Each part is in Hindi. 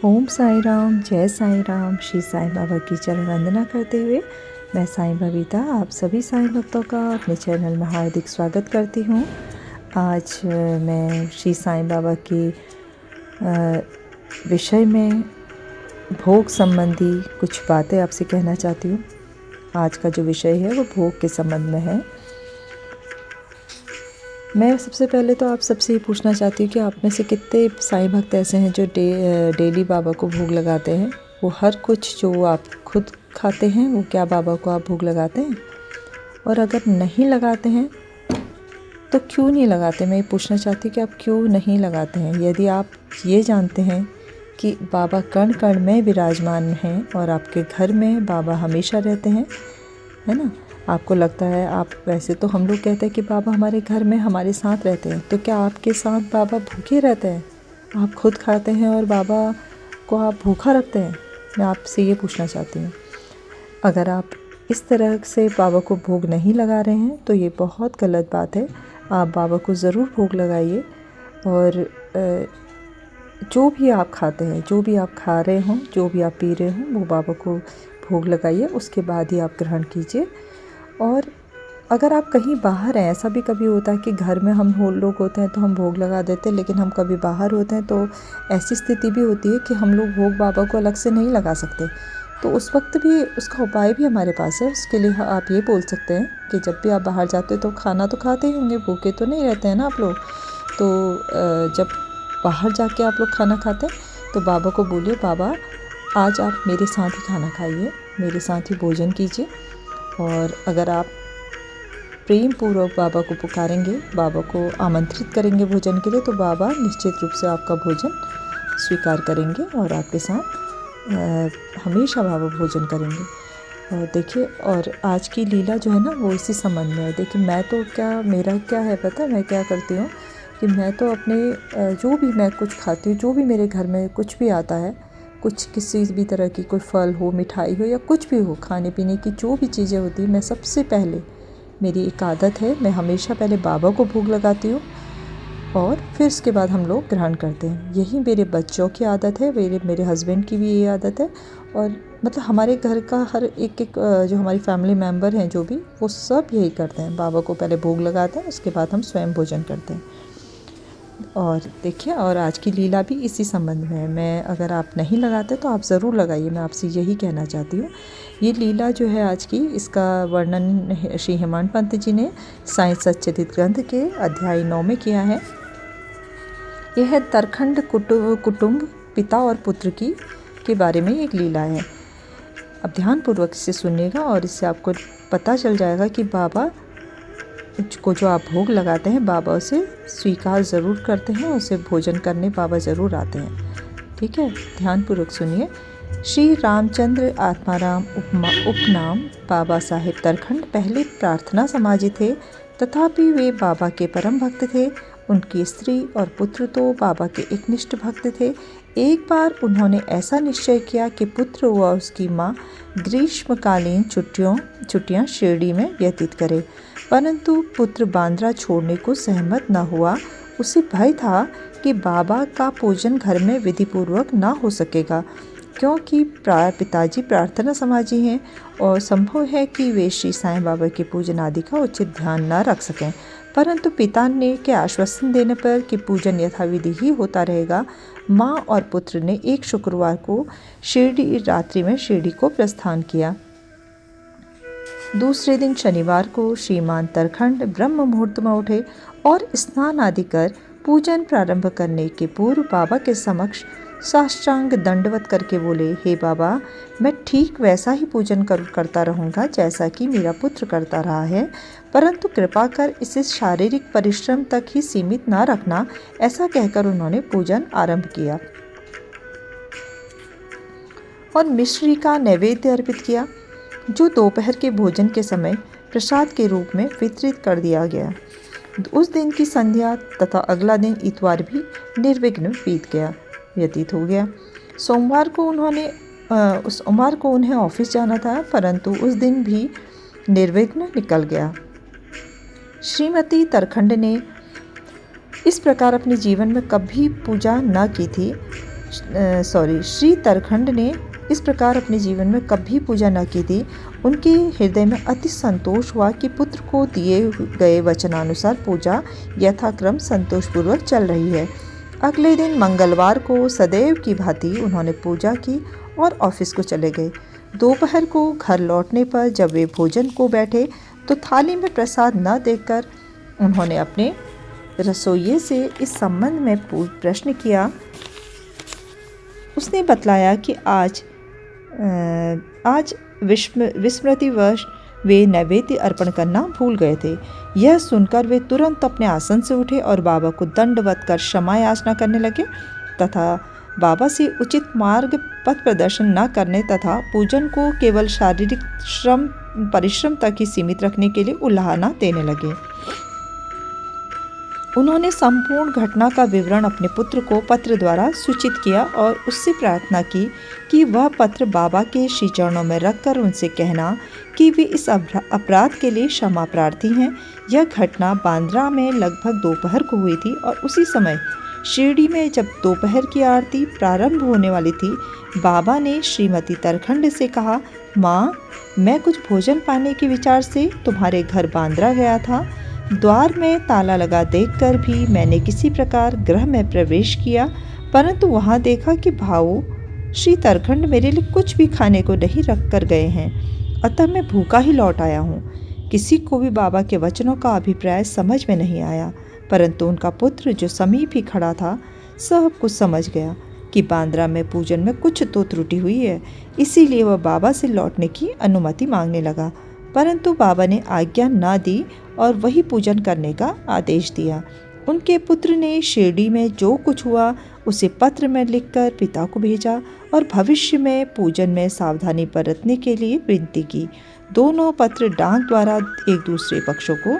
ओम साई राम, जय साई राम। श्री साईं बाबा की चरण वंदना करते हुए मैं साईं बबीता आप सभी साईं भक्तों का अपने चैनल में हार्दिक स्वागत करती हूँ। आज मैं श्री साईं बाबा के विषय में भोग संबंधी कुछ बातें आपसे कहना चाहती हूँ। आज का जो विषय है वो भोग के संबंध में है। मैं सबसे पहले तो आप सबसे ये पूछना चाहती हूँ कि आप में से कितने साईं भक्त ऐसे हैं जो डेली बाबा को भोग लगाते हैं। वो हर कुछ जो आप खुद खाते हैं वो क्या बाबा को आप भोग लगाते हैं? और अगर नहीं लगाते हैं तो क्यों नहीं लगाते? मैं ये पूछना चाहती हूँ कि आप क्यों नहीं लगाते हैं। यदि आप ये जानते हैं कि बाबा कण कण में विराजमान हैं और आपके घर में बाबा हमेशा रहते हैं, है ना, आपको लगता है आप वैसे तो हम लोग कहते हैं कि बाबा हमारे घर में हमारे साथ रहते हैं, तो क्या आपके साथ बाबा भूखे रहते हैं? आप खुद खाते हैं और बाबा को आप भूखा रखते हैं? मैं आपसे ये पूछना चाहती हूँ। अगर आप इस तरह से बाबा को भोग नहीं लगा रहे हैं तो ये बहुत गलत बात है। आप बाबा को ज़रूर भोग लगाइए और जो भी आप खाते हैं, जो भी आप खा रहे हों, जो भी आप पी रहे हों, वो बाबा को भोग लगाइए। उसके बाद ही आप ग्रहण कीजिए। और अगर आप कहीं बाहर हैं, ऐसा भी कभी होता है कि घर में हम लोग होते हैं तो हम भोग लगा देते हैं, लेकिन हम कभी बाहर होते हैं तो ऐसी स्थिति भी होती है कि हम लोग भोग बाबा को अलग से नहीं लगा सकते। तो उस वक्त भी उसका उपाय भी हमारे पास है। उसके लिए आप ये बोल सकते हैं कि जब भी आप बाहर जाते हो तो खाना तो खाते ही होंगे, भूखे तो नहीं रहते हैं ना आप लोग। तो जब बाहर जाके आप लोग खाना खाते हैं तो बाबा को बोलिए, बाबा आज आप मेरे साथ ही खाना खाइए, मेरे साथ ही भोजन कीजिए। और अगर आप प्रेम पूर्वक बाबा को पुकारेंगे, बाबा को आमंत्रित करेंगे भोजन के लिए, तो बाबा निश्चित रूप से आपका भोजन स्वीकार करेंगे और आपके साथ हमेशा बाबा भोजन करेंगे। और देखिए, और आज की लीला जो है ना वो इसी संबंध में है। देखिए, मेरा क्या है पता है, मैं क्या करती हूँ कि मैं तो अपने जो भी मैं कुछ खाती हूँ, जो भी मेरे घर में कुछ भी आता है, कुछ किसी भी तरह की कोई फल हो, मिठाई हो या कुछ भी हो, खाने पीने की जो भी चीज़ें होती हैं, मैं सबसे पहले, मेरी एक आदत है, मैं हमेशा पहले बाबा को भोग लगाती हूँ और फिर उसके बाद हम लोग ग्रहण करते हैं। यही मेरे बच्चों की आदत है, मेरे हस्बैंड की भी ये आदत है। और मतलब हमारे घर का हर एक जो हमारी फैमिली मेम्बर हैं जो भी, वो सब यही करते हैं। बाबा को पहले भोग लगाते हैं, उसके बाद हम स्वयं भोजन करते हैं। और देखिए, और आज की लीला भी इसी संबंध में है। मैं अगर आप नहीं लगाते तो आप ज़रूर लगाइए, मैं आपसे यही कहना चाहती हूँ। ये लीला जो है आज की, इसका वर्णन श्री हेमांत पंत जी ने साईं सच्चिदित ग्रंथ के अध्याय 9 में किया है। यह है तरखंड कुटुंब पिता और पुत्र के बारे में एक लीला है। अब ध्यानपूर्वक इसे सुनिएगा और इससे आपको पता चल जाएगा कि बाबा को जो आप भोग लगाते हैं, बाबा उसे स्वीकार ज़रूर करते हैं, उसे भोजन करने बाबा ज़रूर आते हैं। ठीक है, ध्यानपूर्वक सुनिए। श्री रामचंद्र आत्माराम उपनाम बाबा साहेब तरखंड पहले प्रार्थना समाजी थे, तथापि वे बाबा के परम भक्त थे। उनकी स्त्री और पुत्र तो बाबा के एकनिष्ठ भक्त थे। एक बार उन्होंने ऐसा निश्चय किया कि पुत्र व उसकी माँ ग्रीष्मकालीन छुट्टियाँ शिरडी में व्यतीत करे, परंतु पुत्र बांद्रा छोड़ने को सहमत न हुआ। उसे भय था कि बाबा का पूजन घर में विधिपूर्वक न हो सकेगा, क्योंकि पिताजी प्रार्थना समाजी हैं और संभव है कि वे श्री साईं बाबा के पूजन आदि का उचित ध्यान न रख सकें। परंतु पिता ने के आश्वासन देने पर कि पूजन यथाविधि ही होता रहेगा, माँ और पुत्र ने एक शुक्रवार को रात्रि में शिरडी को प्रस्थान किया। दूसरे दिन शनिवार को श्रीमान तरखंड ब्रह्म मुहूर्त में उठे और स्नान आदि कर पूजन प्रारंभ करने के पूर्व बाबा के समक्ष साष्टांग दंडवत करके बोले, हे बाबा, मैं ठीक वैसा ही पूजन करता रहूँगा जैसा कि मेरा पुत्र करता रहा है, परंतु कृपा कर इसे शारीरिक परिश्रम तक ही सीमित ना रखना। ऐसा कहकर उन्होंने पूजन आरंभ किया और मिश्री का नैवेद्य अर्पित किया, जो दोपहर के भोजन के समय प्रसाद के रूप में वितरित कर दिया गया। उस दिन की संध्या तथा अगला दिन इतवार भी निर्विघ्न व्यतीत हो गया। सोमवार को उन्हें ऑफिस जाना था, परंतु उस दिन भी निर्विघ्न निकल गया। श्रीमती तरखंड ने इस प्रकार अपने जीवन में कभी पूजा न की थी। श्री तरखंड ने इस प्रकार अपने जीवन में कभी पूजा न की थी। उनके हृदय में अति संतोष हुआ कि पुत्र को दिए गए वचनानुसार पूजा यथाक्रम संतोषपूर्वक चल रही है। अगले दिन मंगलवार को सदैव की भांति उन्होंने पूजा की और ऑफिस को चले गए। दोपहर को घर लौटने पर जब वे भोजन को बैठे तो थाली में प्रसाद न देखकर उन्होंने अपने रसोइये से इस संबंध में प्रश्न किया। उसने बतलाया कि आज विस्मृतिवश वे नैवेद्य अर्पण करना भूल गए थे। यह सुनकर वे तुरंत अपने आसन से उठे और बाबा को दंडवत कर क्षमा याचना करने लगे तथा बाबा से उचित मार्ग पथ प्रदर्शन न करने तथा पूजन को केवल शारीरिक परिश्रम तक ही सीमित रखने के लिए उलाहना देने लगे। उन्होंने संपूर्ण घटना का विवरण अपने पुत्र को पत्र द्वारा सूचित किया और उससे प्रार्थना की कि वह पत्र बाबा के श्री चरणों में रखकर उनसे कहना कि वे इस अपराध के लिए क्षमा प्रार्थी हैं। यह घटना बांद्रा में लगभग दोपहर को हुई थी और उसी समय शिरडी में जब दोपहर की आरती प्रारंभ होने वाली थी, बाबा ने श्रीमती तरखंड से कहा, माँ, मैं कुछ भोजन पाने के विचार से तुम्हारे घर बांद्रा गया था। द्वार में ताला लगा देखकर भी मैंने किसी प्रकार गृह में प्रवेश किया, परंतु वहां देखा कि भाऊ श्री तरखंड मेरे लिए कुछ भी खाने को नहीं रख कर गए हैं, अतः मैं भूखा ही लौट आया हूँ। किसी को भी बाबा के वचनों का अभिप्राय समझ में नहीं आया, परंतु उनका पुत्र जो समीप ही खड़ा था सब कुछ समझ गया कि बांद्रा में पूजन में कुछ तो त्रुटि हुई है। इसीलिए वह बाबा से लौटने की अनुमति मांगने लगा, परंतु बाबा ने आज्ञा न दी और वही पूजन करने का आदेश दिया। उनके पुत्र ने शिरडी में जो कुछ हुआ उसे पत्र में लिखकर पिता को भेजा और भविष्य में पूजन में सावधानी बरतने के लिए विनती की। दोनों पत्र डाक द्वारा एक दूसरे पक्षों को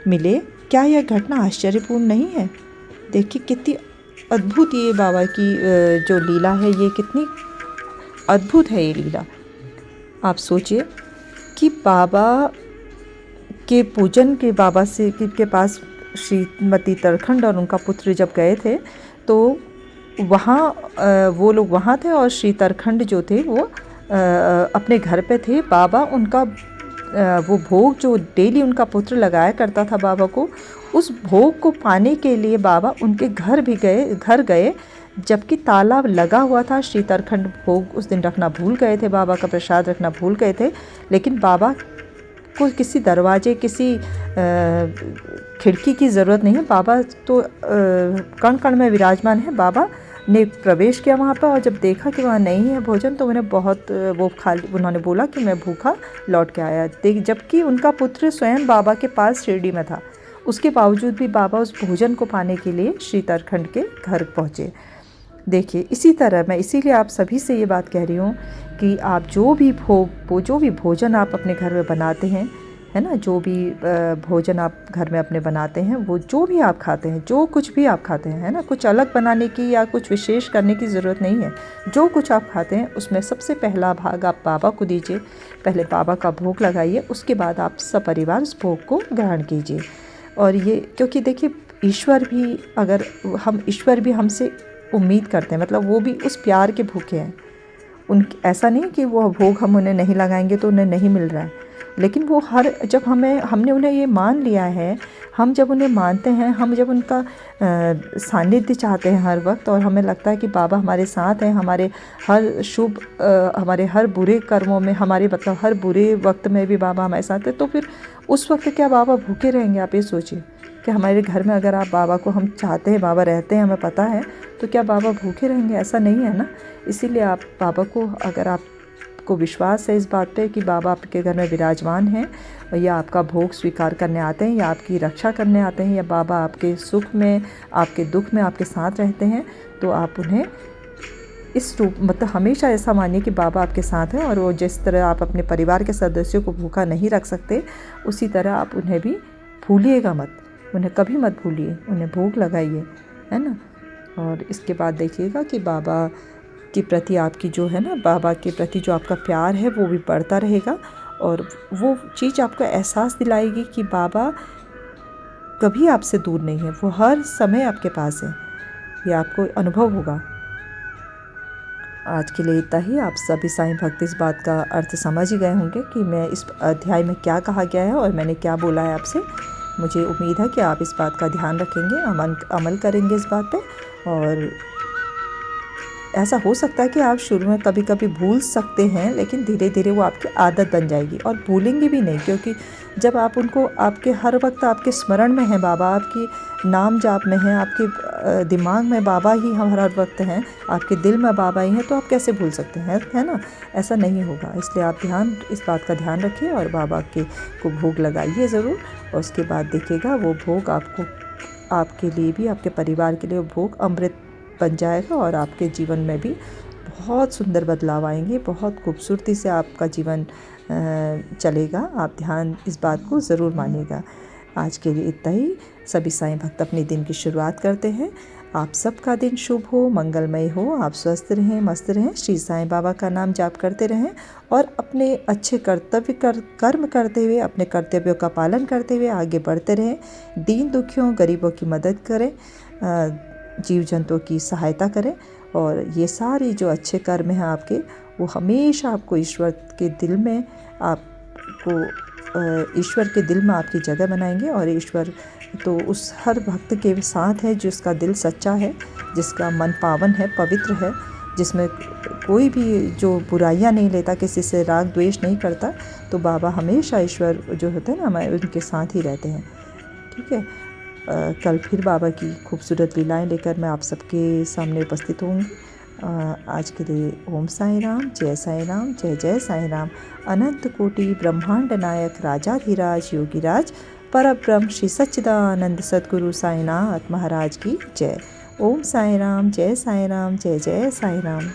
मिले। क्या यह घटना आश्चर्यपूर्ण नहीं है? देखिए कितनी अद्भुत ये बाबा की जो लीला है, ये कितनी अद्भुत है ये लीला। आप सोचिए कि बाबा के पूजन के बाबा से के पास श्रीमती तरखंड और उनका पुत्र जब गए थे तो वहाँ वो लोग वहाँ थे और श्री तरखंड जो थे वो अपने घर पे थे। बाबा उनका वो भोग जो डेली उनका पुत्र लगाया करता था बाबा को, उस भोग को पाने के लिए बाबा उनके घर गए जबकि ताला लगा हुआ था। श्री तरखंड भोग उस दिन रखना भूल गए थे, बाबा का प्रसाद रखना भूल गए थे, लेकिन बाबा को किसी दरवाजे किसी खिड़की की ज़रूरत नहीं है। बाबा तो कण कण में विराजमान है। बाबा ने प्रवेश किया वहाँ पर और जब देखा कि वहाँ नहीं है भोजन तो उन्हें बहुत उन्होंने बोला कि मैं भूखा लौट के आया। जबकि उनका पुत्र स्वयं बाबा के पास शिरडी में था, उसके बावजूद भी बाबा उस भोजन को पाने के लिए श्री तरखंड के घर पहुँचे। देखिए इसी तरह मैं इसीलिए आप सभी से ये बात कह रही हूँ कि आप जो भी भोजन आप अपने घर में बनाते हैं, है ना, जो भी भोजन आप घर में अपने बनाते हैं, वो जो भी आप खाते हैं, जो कुछ भी आप खाते हैं, है ना, कुछ अलग बनाने की या कुछ विशेष करने की ज़रूरत नहीं है। जो कुछ आप खाते हैं उसमें सबसे पहला भाग आप बाबा को दीजिए। पहले बाबा का भोग लगाइए, उसके बाद आप सपरिवार उस भोग को ग्रहण कीजिए। और ये क्योंकि देखिए ईश्वर भी हमसे उम्मीद करते हैं, मतलब वो भी उस प्यार के भूखे हैं। ऐसा नहीं कि वो भोग हम उन्हें नहीं लगाएंगे तो उन्हें नहीं मिल रहा है, लेकिन वो जब हमने उन्हें ये मान लिया है, हम जब उन्हें मानते हैं, हम जब उनका सानिध्य चाहते हैं हर वक्त, और हमें लगता है कि बाबा हमारे साथ हैं, हमारे हर बुरे कर्मों में, हर बुरे वक्त में भी बाबा हमारे साथ हैं, तो फिर उस वक्त क्या बाबा भूखे रहेंगे? आप ये सोचिए कि हमारे घर में अगर आप बाबा को हम चाहते हैं, बाबा रहते हैं, हमें पता है, तो क्या बाबा भूखे रहेंगे? ऐसा नहीं है ना। इसीलिए आप बाबा को, अगर आपको विश्वास है इस बात पे कि बाबा आपके घर में विराजमान हैं या आपका भोग स्वीकार करने आते हैं या आपकी रक्षा करने आते हैं, या बाबा आपके सुख में, आपके दुख में आपके साथ रहते हैं, तो आप उन्हें इस रूप मतलब हमेशा ऐसा मानिए कि बाबा आपके साथ हैं। और वो जिस तरह आप अपने परिवार के सदस्यों को भूखा नहीं रख सकते, उसी तरह आप उन्हें भी भूलिएगा मत, उन्हें कभी मत भूलिए, उन्हें भोग लगाइए, है ना। और इसके बाद देखिएगा कि बाबा के प्रति आपकी जो है ना, बाबा के प्रति जो आपका प्यार है वो भी बढ़ता रहेगा, और वो चीज़ आपको एहसास दिलाएगी कि बाबा कभी आपसे दूर नहीं है, वो हर समय आपके पास है। ये आपको अनुभव होगा। आज के लिए इतना ही। आप सभी साईं भक्त इस बात का अर्थ समझ ही गए होंगे कि मैं इस अध्याय में क्या कहा गया है और मैंने क्या बोला है आपसे। मुझे उम्मीद है कि आप इस बात का ध्यान रखेंगे, अमल करेंगे इस बात पे। और ऐसा हो सकता है कि आप शुरू में कभी कभी भूल सकते हैं, लेकिन धीरे धीरे वो आपकी आदत बन जाएगी और भूलेंगे भी नहीं, क्योंकि जब आप उनको आपके हर वक्त आपके स्मरण में है बाबा, आपकी नाम जाप में है, आपके दिमाग में बाबा ही हम हर वक्त हैं, आपके दिल में बाबा ही हैं, तो आप कैसे भूल सकते हैं, है ना। ऐसा नहीं होगा, इसलिए आप इस बात का ध्यान रखिए और बाबा को भोग लगाइए ज़रूर। और उसके बाद देखिएगा वो भोग आपके लिए भी, आपके परिवार के लिए भोग अमृत बन जाएगा और आपके जीवन में भी बहुत सुंदर बदलाव आएंगे, बहुत खूबसूरती से आपका जीवन चलेगा। आप इस बात को ज़रूर मानिएगा। आज के लिए इतना ही। सभी साईं भक्त अपने दिन की शुरुआत करते हैं। आप सबका दिन शुभ हो, मंगलमय हो, आप स्वस्थ रहें, मस्त रहें, श्री साईं बाबा का नाम जाप करते रहें और अपने अच्छे कर्म करते हुए, अपने कर्तव्यों का पालन करते हुए आगे बढ़ते रहें। दीन दुखियों, गरीबों की मदद करें, जीव जंतुओं की सहायता करें और ये सारे जो अच्छे कर्म हैं आपके, वो हमेशा आपको ईश्वर के दिल में आपकी जगह बनाएंगे। और ईश्वर तो उस हर भक्त के साथ है जिसका दिल सच्चा है, जिसका मन पावन है, पवित्र है, जिसमें कोई भी जो बुराइयां नहीं लेता, किसी से राग द्वेष नहीं करता, तो बाबा हमेशा ईश्वर जो होते हैं ना, हमारे उनके साथ ही रहते हैं। ठीक है। कल फिर बाबा की खूबसूरत लीलाएं लेकर मैं आप सबके सामने उपस्थित होंगी। आज के लिए ओम साईं राम, जय साईं राम, जय जय साईं राम। अनंत कोटि ब्रह्मांड नायक राजाधिराज योगीराज परब्रह्म श्री सच्चिदानंद सद्गुरु साईनाथ महाराज की जय। ओम साईं राम, जय साईं राम, जय जय साईं राम।